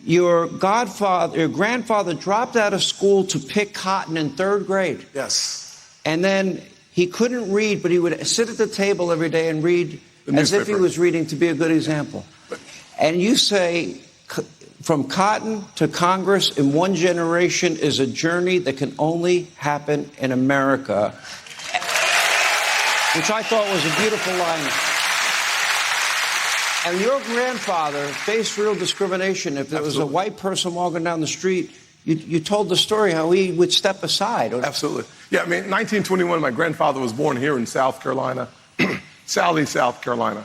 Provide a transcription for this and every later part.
your grandfather dropped out of school to pick cotton in 3rd grade. Yes. And then he couldn't read, but he would sit at the table every day and read as if he was reading, to be a good example. And you say from cotton to Congress in one generation is a journey that can only happen in America, which I thought was a beautiful line. And your grandfather faced real discrimination. If there was a white person walking down the street, you told the story how he would step aside. Absolutely. Yeah, I mean, 1921, my grandfather was born here in South Carolina, Sally, South Carolina.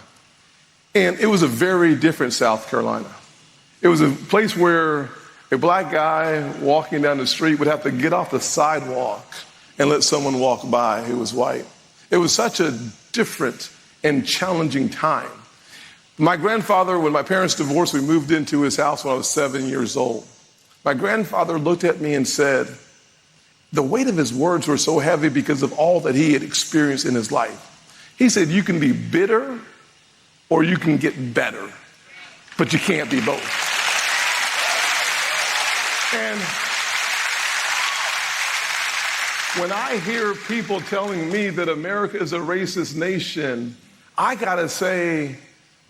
And it was a very different South Carolina. It was a place where a black guy walking down the street would have to get off the sidewalk and let someone walk by who was white. It was such a different and challenging time. My grandfather, when my parents divorced, we moved into his house when I was 7 years old. My grandfather looked at me and said, the weight of his words were so heavy because of all that he had experienced in his life. He said, you can be bitter or you can get better, but you can't be both. And when I hear people telling me that America is a racist nation, I gotta say,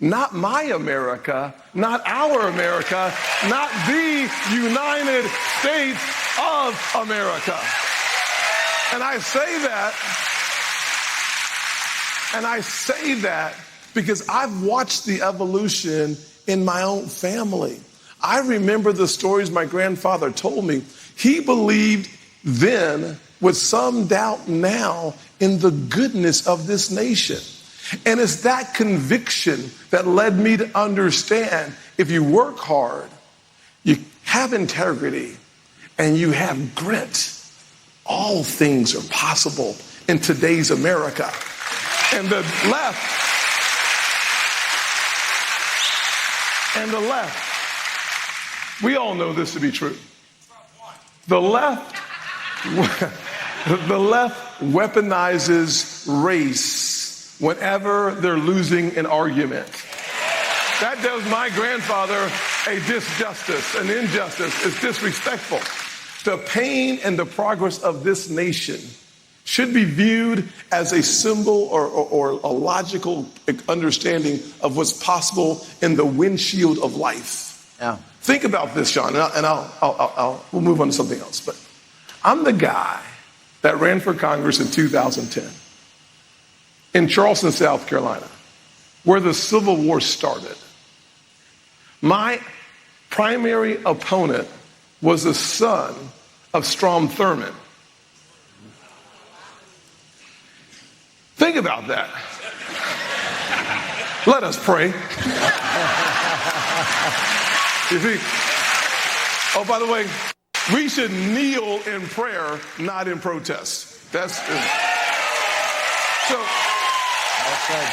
not my America, not our America, not the United States of America. And I say that because I've watched the evolution in my own family. I remember the stories my grandfather told me. He believed then, with some doubt now, in the goodness of this nation. And it's that conviction that led me to understand if you work hard, you have integrity, and you have grit, all things are possible in today's America. And the left, we all know this to be true. The left weaponizes race whenever they're losing an argument. That does my grandfather a disjustice, an injustice. It's disrespectful. The pain and the progress of this nation should be viewed as a symbol or a logical understanding of what's possible in the windshield of life. Yeah. Think about this, Sean, and we'll move on to something else. But I'm the guy that ran for Congress in 2010 in Charleston, South Carolina, where the Civil War started. My primary opponent was the son of Strom Thurmond. Think about that. Let us pray. You see? Oh, by the way, we should kneel in prayer, not in protest. That's so. That's right.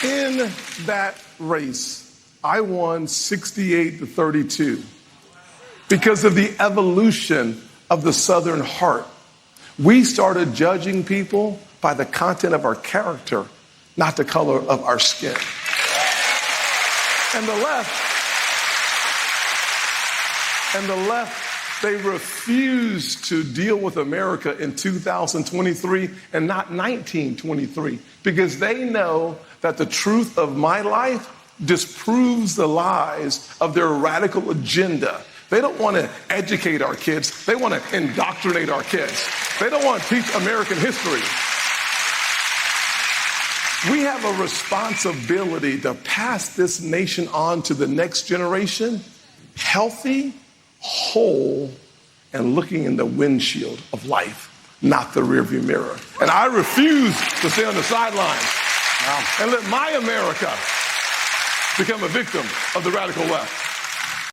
In that race, I won 68-32 because of the evolution of the Southern heart. We started judging people by the content of our character, not the color of our skin. And the left, they refused to deal with America in 2023 and not 1923 because they know that the truth of my life disproves the lies of their radical agenda. They don't want to educate our kids. They want to indoctrinate our kids. They don't want to teach American history. We have a responsibility to pass this nation on to the next generation, healthy, whole, and looking in the windshield of life, not the rearview mirror. And I refuse to stay on the sidelines and let my America become a victim of the radical left.